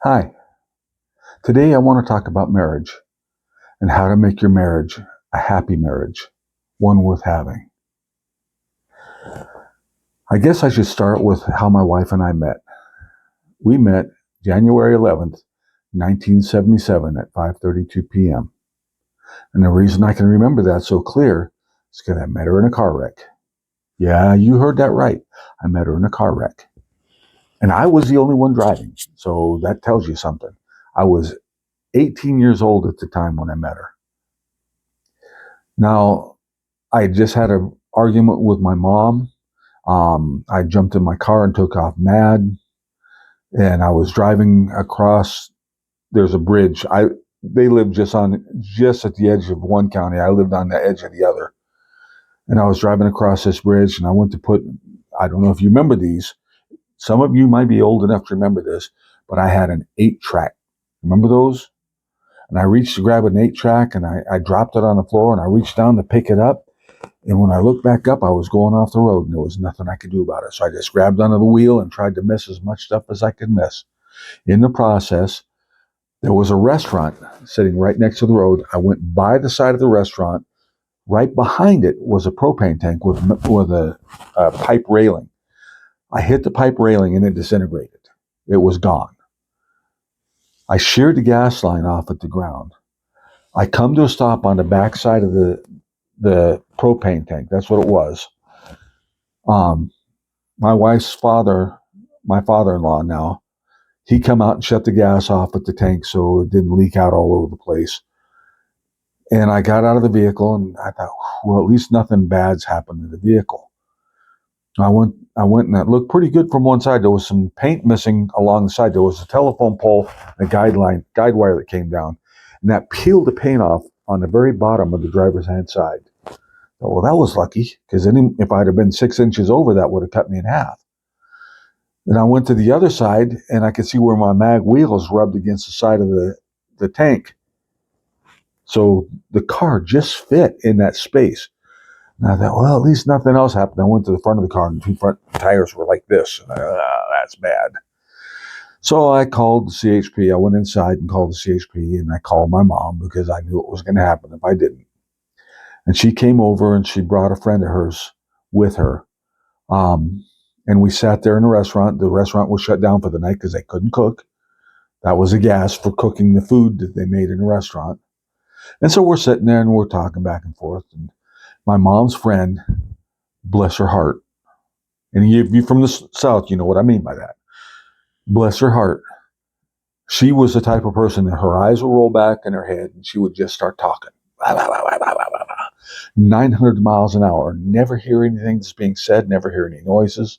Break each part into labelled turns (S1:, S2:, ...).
S1: Hi, today I want to talk about marriage and how to make your marriage a happy marriage, one worth having. I guess I should start with how my wife and I met. We met January 11th, 1977 at 5:32 p.m. And the reason I can remember that so clear is because I met her in a car wreck. Yeah, you heard that right. I met her in a car wreck. And I was the only one driving, so that tells you something. I was 18 years old at the time when I met her. Now, I just had an argument with my mom. I jumped in my car and took off mad. And I was driving across. There's a bridge. They lived just at the edge of one county. I lived on the edge of the other. And I was driving across this bridge, and I went to put. I don't know if you remember these. Some of you might be old enough to remember this, but I had an 8-track. Remember those? And I reached to grab an 8-track, and I dropped it on the floor, and I reached down to pick it up. And when I looked back up, I was going off the road, and there was nothing I could do about it. So I just grabbed onto the wheel and tried to miss as much stuff as I could miss. In the process, there was a restaurant sitting right next to the road. I went by the side of the restaurant. Right behind it was a propane tank with a pipe railing. I hit the pipe railing, and it disintegrated. It was gone. I sheared the gas line off at the ground. I come to a stop on the back side of the propane tank. That's what it was. My wife's father, my father-in-law now, he come out and shut the gas off at the tank so it didn't leak out all over the place. And I got out of the vehicle, and I thought, well, at least nothing bad's happened to the vehicle. I went and it looked pretty good from one side. There was some paint missing along the side. There was a telephone pole, a guide wire that came down, and that peeled the paint off on the very bottom of the driver's hand side. Well, that was lucky, because if I'd have been 6 inches over, that would have cut me in half. And I went to the other side, and I could see where my mag wheels rubbed against the side of the tank. So the car just fit in that space. And I thought, well, at least nothing else happened. I went to the front of the car, and the two front tires were like this. And that's bad. So I called the CHP. I went inside and called the CHP, and I called my mom because I knew it was going to happen if I didn't. And she came over, and she brought a friend of hers with her. And we sat there in the restaurant. The restaurant was shut down for the night because they couldn't cook. That was a gas for cooking the food that they made in the restaurant. And so we're sitting there and we're talking back and forth. And my mom's friend, bless her heart, and if you're from the South, you know what I mean by that. Bless her heart. She was the type of person that her eyes would roll back in her head and she would just start talking. 900 miles an hour. Never hear anything that's being said, never hear any noises.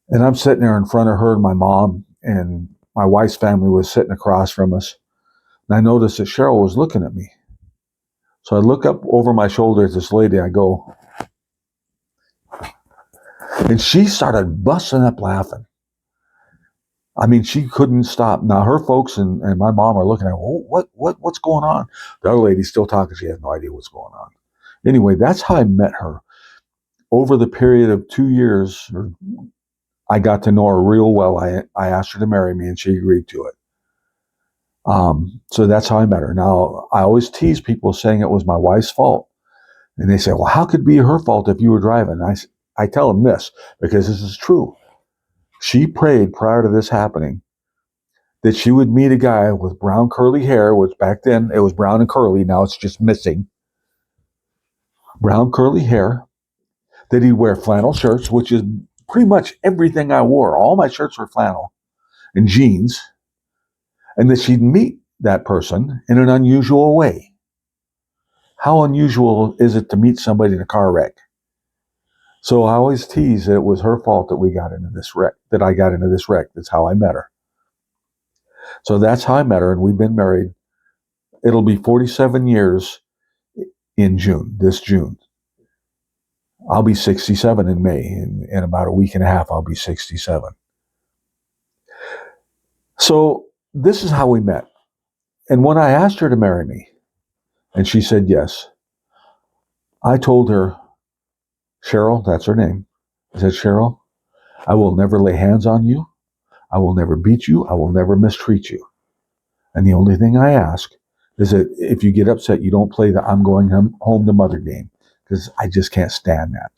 S1: And I'm sitting there in front of her and my mom, and my wife's family was sitting across from us. And I noticed that Cheryl was looking at me. So I look up over my shoulder at this lady. I go, and she started busting up laughing. I mean, she couldn't stop. Now her folks and my mom are looking at her, what's going on? The other lady's still talking. She has no idea what's going on. Anyway, that's how I met her. Over the period of 2 years, I got to know her real well. I asked her to marry me, and she agreed to it. So that's how I met her. Now, I always tease people saying it was my wife's fault. And they say, well, how could it be her fault if you were driving? And I tell them this, because this is true. She prayed prior to this happening that she would meet a guy with brown curly hair, which back then it was brown and curly. Now it's just missing. Brown curly hair, that he'd wear flannel shirts, which is pretty much everything I wore. All my shirts were flannel and jeans. And that she'd meet that person in an unusual way. How unusual is it to meet somebody in a car wreck? So I always tease that it was her fault that we got into this wreck, that I got into this wreck. That's how I met her. So that's how I met her, and we've been married. It'll be 47 years in June, this June. I'll be 67 in May. In about a week and a half, I'll be 67. So this is how we met. And when I asked her to marry me, and she said yes, I told her, Cheryl, that's her name. I said, Cheryl, I will never lay hands on you. I will never beat you. I will never mistreat you. And the only thing I ask is that if you get upset, you don't play the I'm going home to mother game, because I just can't stand that.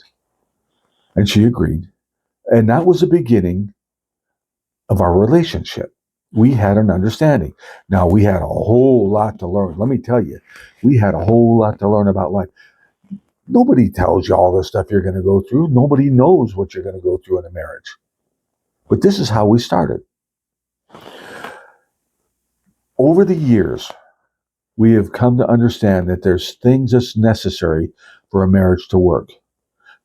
S1: And she agreed. And that was the beginning of our relationship. We had an understanding. Now, we had a whole lot to learn. Let me tell you, we had a whole lot to learn about life. Nobody tells you all the stuff you're going to go through. Nobody knows what you're going to go through in a marriage. But this is how we started. Over the years, we have come to understand that there's things that's necessary for a marriage to work.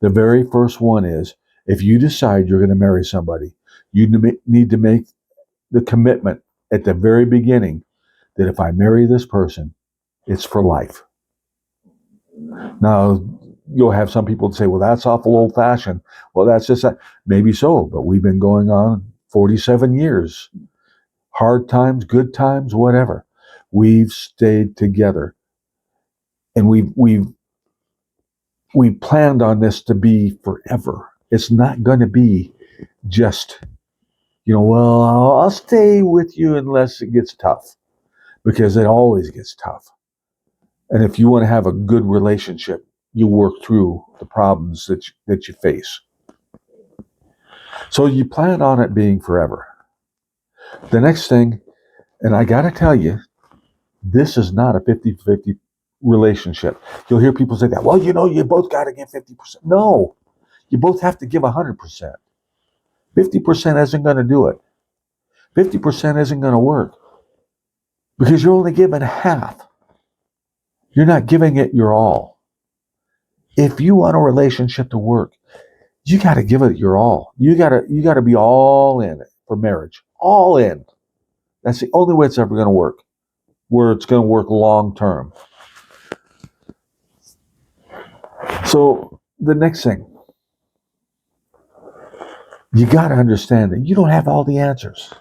S1: The very first one is, if you decide you're going to marry somebody, you need to make the commitment at the very beginning that if I marry this person, it's for life. Now, you'll have some people say, well, that's awful old fashioned. Well, that's just that. Maybe so, but we've been going on 47 years. Hard times, good times, whatever. We've stayed together. And we planned on this to be forever. It's not going to be just, well, I'll stay with you unless it gets tough, because it always gets tough. And if you want to have a good relationship, you work through the problems that you face. So you plan on it being forever. The next thing, and I got to tell you, this is not a 50-50 relationship. You'll hear people say that, well, you both got to give 50%. No, you both have to give 100%. 50% isn't going to do it. 50% isn't going to work, because you're only giving half. You're not giving it your all. If you want a relationship to work, you got to give it your all. You got to be all in for marriage. All in. That's the only way it's ever going to work, where it's going to work long term. So the next thing, you got to understand that you don't have all the answers.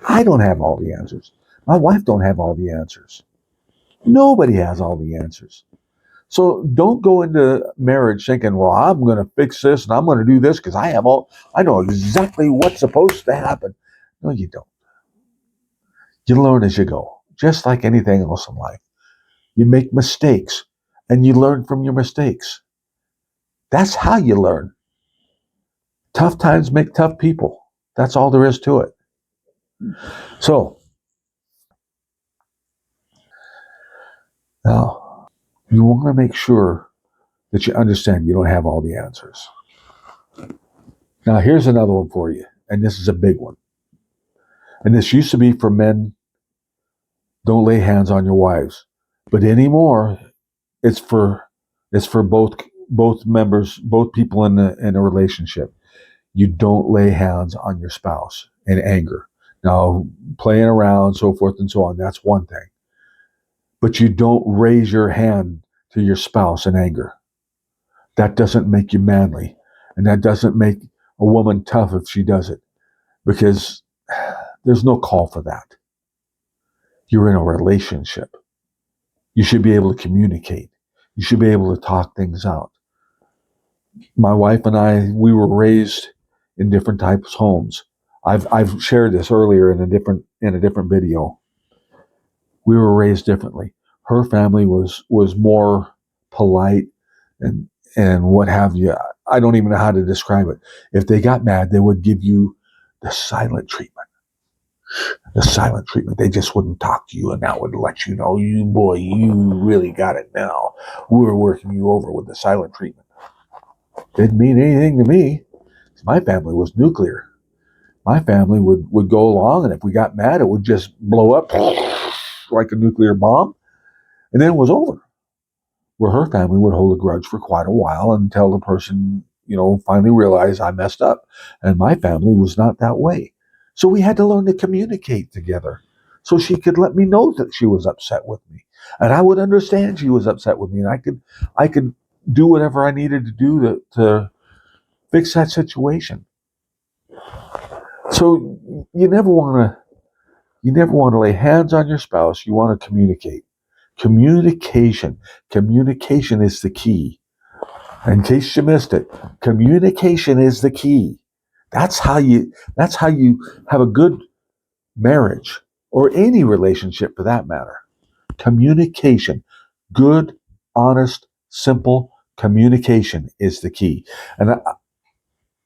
S1: I don't have all the answers. My wife don't have all the answers. Nobody has all the answers. So don't go into marriage thinking, well, I'm going to fix this and I'm going to do this because I know exactly what's supposed to happen. No, you don't. You learn as you go, just like anything else in life. You make mistakes and you learn from your mistakes. That's how you learn. Tough times make tough people. That's all there is to it. So, now, you want to make sure that you understand you don't have all the answers. Now, here's another one for you, and this is a big one. And this used to be for men, don't lay hands on your wives. But anymore, it's for both members, both people in a relationship. You don't lay hands on your spouse in anger. Now, playing around, so forth and so on, that's one thing. But you don't raise your hand to your spouse in anger. That doesn't make you manly. And that doesn't make a woman tough if she does it, because there's no call for that. You're in a relationship. You should be able to communicate. You should be able to talk things out. My wife and I, we were raised in different types of homes. I've shared this earlier in a different video. We were raised differently. Her family was more polite and what have you. I don't even know how to describe it. If they got mad, they would give you the silent treatment. The silent treatment. They just wouldn't talk to you, and that would let you know, you really got it now. We're working you over with the silent treatment. Didn't mean anything to me. My family was nuclear. My family would go along, and if we got mad, it would just blow up like a nuclear bomb, and then it was over. Where her family would hold a grudge for quite a while until the person, finally realized I messed up. And my family was not that way. So we had to learn to communicate together so she could let me know that she was upset with me. And I would understand she was upset with me, and I could do whatever I needed to do to fix that situation. So you never want to lay hands on your spouse. You want to communicate. Communication is the key. In case you missed it, communication is the key That's how you have a good marriage or any relationship for that matter. Communication. Good, honest, simple communication is the key. And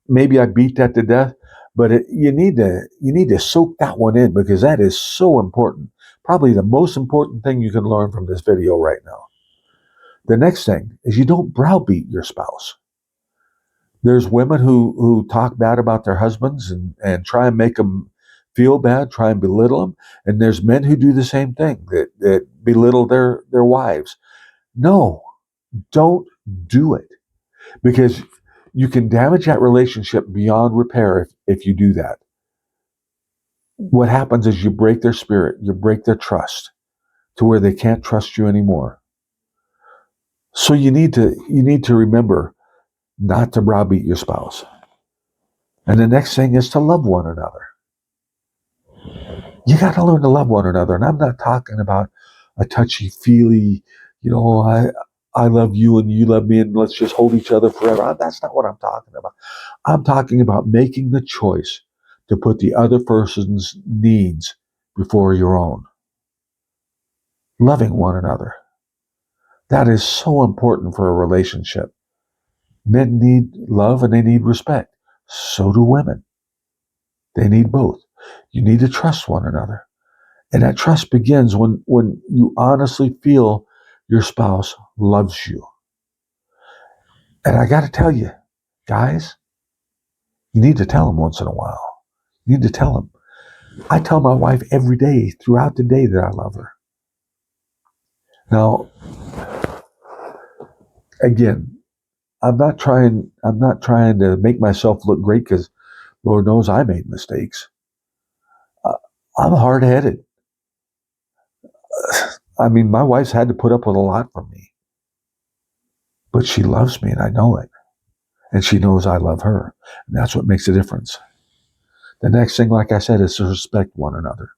S1: maybe I beat that to death, but you need to soak that one in because that is so important. Probably the most important thing you can learn from this video right now. The next thing is you don't browbeat your spouse. There's women who talk bad about their husbands and try and make them feel bad, try and belittle them. And there's men who do the same thing, that belittle their wives. No, don't do it, because you can damage that relationship beyond repair if you do that. What happens is you break their spirit, you break their trust to where they can't trust you anymore. So you need to remember not to browbeat your spouse. And the next thing is to love one another. You got to learn to love one another. And I'm not talking about a touchy-feely, I love you and you love me and let's just hold each other forever. That's not what I'm talking about. I'm talking about making the choice to put the other person's needs before your own. Loving one another. That is so important for a relationship. Men need love and they need respect. So do women. They need both. You need to trust one another. And that trust begins when you honestly feel your spouse loves you. And I got to tell you, guys, you need to tell them once in a while. You need to tell them. I tell my wife every day, throughout the day, that I love her. Now, again, I'm not trying to make myself look great, because Lord knows I made mistakes. I'm hard-headed. I mean, my wife's had to put up with a lot from me. But she loves me, and I know it. And she knows I love her. And that's what makes a difference. The next thing, like I said, is to respect one another.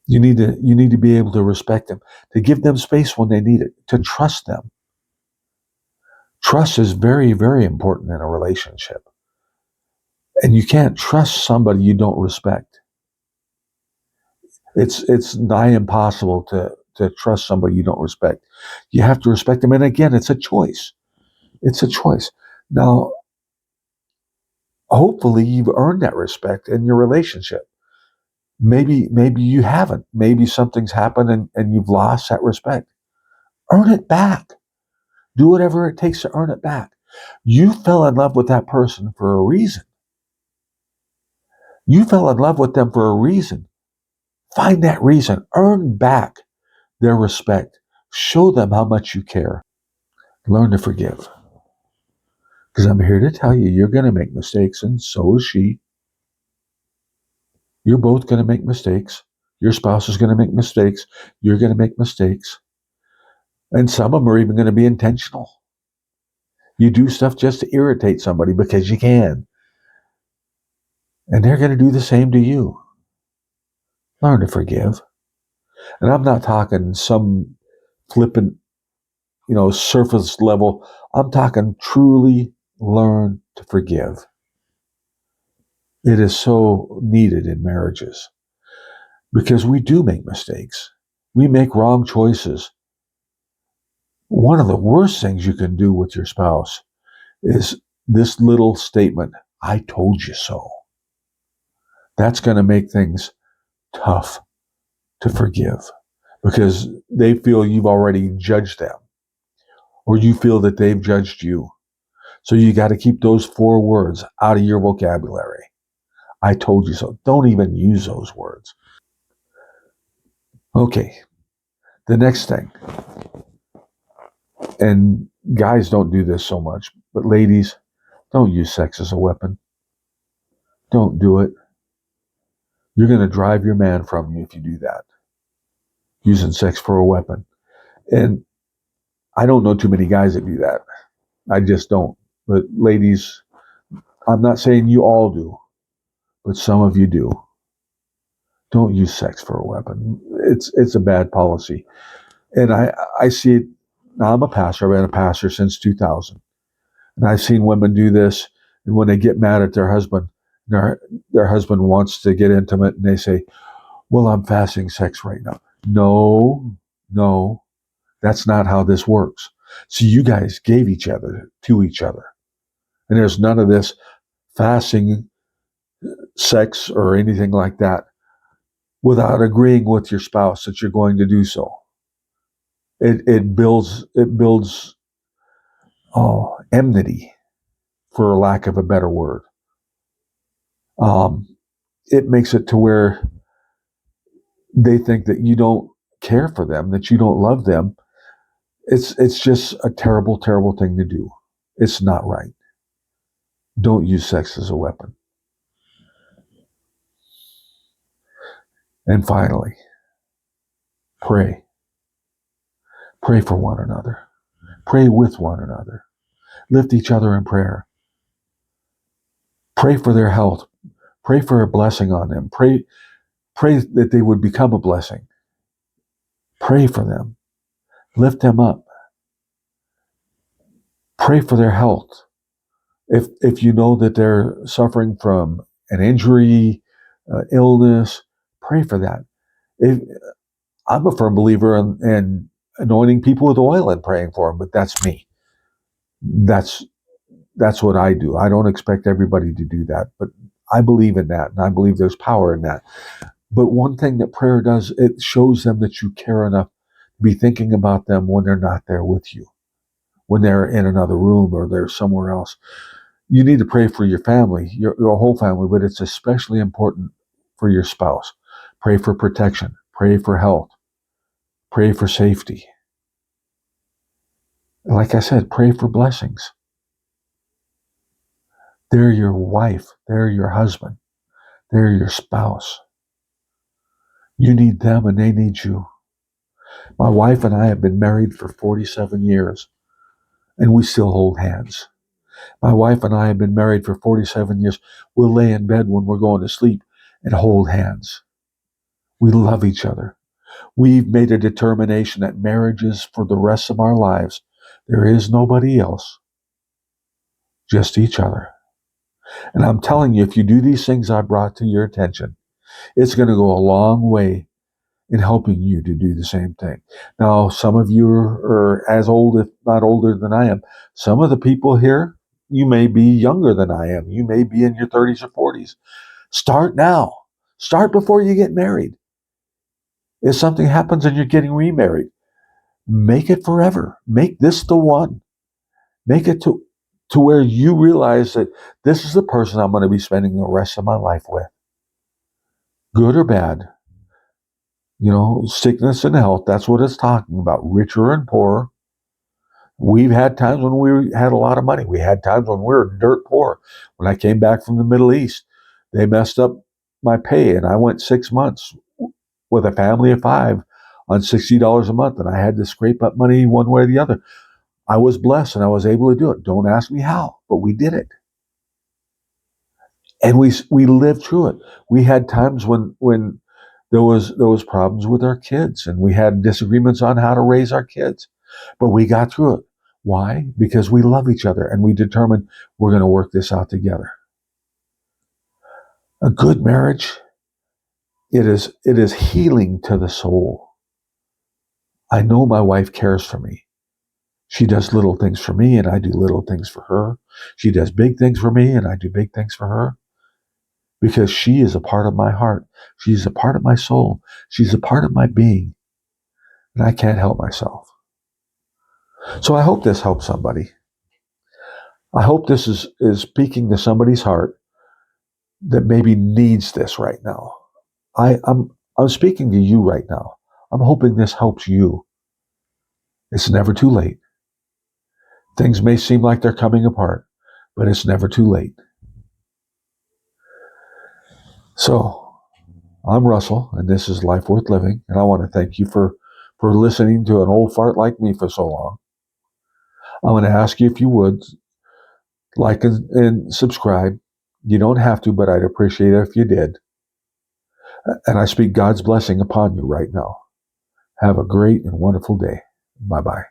S1: You need to be able to respect them, to give them space when they need it, to trust them. Trust is very, very important in a relationship. And you can't trust somebody you don't respect. It's nigh impossible to trust somebody you don't respect. You have to respect them. And again, it's a choice. It's a choice. Now, hopefully you've earned that respect in your relationship. Maybe you haven't. Maybe something's happened and you've lost that respect. Earn it back. Do whatever it takes to earn it back. You fell in love with that person for a reason. You fell in love with them for a reason. Find that reason. Earn back their respect. Show them how much you care. Learn to forgive. Because I'm here to tell you, you're going to make mistakes, and so is she. You're both going to make mistakes. Your spouse is going to make mistakes. You're going to make mistakes. And some of them are even going to be intentional. You do stuff just to irritate somebody because you can. And they're going to do the same to you. Learn to forgive. And I'm not talking some flippant, surface level. I'm talking truly learn to forgive. It is so needed in marriages because we do make mistakes. We make wrong choices. One of the worst things you can do with your spouse is this little statement, I told you so. That's going to make things tough to forgive because they feel you've already judged them or you feel that they've judged you. So you got to keep those 4 words out of your vocabulary. I told you so. Don't even use those words. Okay, the next thing. And guys don't do this so much, but ladies, don't use sex as a weapon. Don't do it. You're going to drive your man from you if you do that. Using sex for a weapon. And I don't know too many guys that do that. I just don't. But ladies, I'm not saying you all do, but some of you do. Don't use sex for a weapon. It's a bad policy. And I see it. Now I'm a pastor. I've been a pastor since 2000. And I've seen women do this. And when they get mad at their husband, their husband wants to get intimate, and they say, well, I'm fasting sex right now. No, that's not how this works. So you guys gave each other to each other. And there's none of this fasting sex or anything like that without agreeing with your spouse that you're going to do so. It builds enmity, for lack of a better word. It makes it to where they think that you don't care for them, that you don't love them. It's just a terrible, terrible thing to do. It's not right. Don't use sex as a weapon. And finally, pray. Pray for one another. Pray with one another. Lift each other in prayer. Pray for their health. Pray for a blessing on them. Pray that they would become a blessing. Pray for them. Lift them up. Pray for their health. If you know that they're suffering from an injury, illness, pray for that. I'm a firm believer in anointing people with oil and praying for them, but that's me. That's what I do. I don't expect everybody to do that, but I believe in that, and I believe there's power in that. But one thing that prayer does, it shows them that you care enough to be thinking about them when they're not there with you, when they're in another room or they're somewhere else. You need to pray for your family, your whole family, but it's especially important for your spouse. Pray for protection. Pray for health. Pray for safety. Like I said, pray for blessings. They're your wife. They're your husband. They're your spouse. You need them and they need you. My wife and I have been married for 47 years, and we still hold hands. My wife and I have been married for 47 years. We'll lay in bed when we're going to sleep and hold hands. We love each other. We've made a determination that marriage is for the rest of our lives. There is nobody else, just each other. And I'm telling you, if you do these things I brought to your attention, it's going to go a long way in helping you to do the same thing. Now, some of you are as old, if not older than I am. Some of the people here, you may be younger than I am. You may be in your 30s or 40s. Start now. Start before you get married. If something happens and you're getting remarried, make it forever. Make this the one. Make it to where you realize that this is the person I'm going to be spending the rest of my life with. Good or bad. Sickness and health, that's what it's talking about. Richer and poorer. We've had times when we had a lot of money. We had times when we were dirt poor. When I came back from the Middle East, they messed up my pay, and I went 6 months with a family of 5 on $60 a month, and I had to scrape up money one way or the other. I was blessed, and I was able to do it. Don't ask me how, but we did it. And we lived through it. We had times when there was problems with our kids, and we had disagreements on how to raise our kids, but we got through it. Why? Because we love each other, and we determined we're going to work this out together. A good marriage, it is healing to the soul. I know my wife cares for me. She does little things for me, and I do little things for her. She does big things for me, and I do big things for her. Because she is a part of my heart. She's a part of my soul. She's a part of my being. And I can't help myself. So I hope this helps somebody. I hope this is speaking to somebody's heart that maybe needs this right now. I'm speaking to you right now. I'm hoping this helps you. It's never too late. Things may seem like they're coming apart, but it's never too late. So, I'm Russell, and this is Life Worth Living, and I want to thank you for listening to an old fart like me for so long. I'm going to ask you if you would like and subscribe. You don't have to, but I'd appreciate it if you did. And I speak God's blessing upon you right now. Have a great and wonderful day. Bye-bye.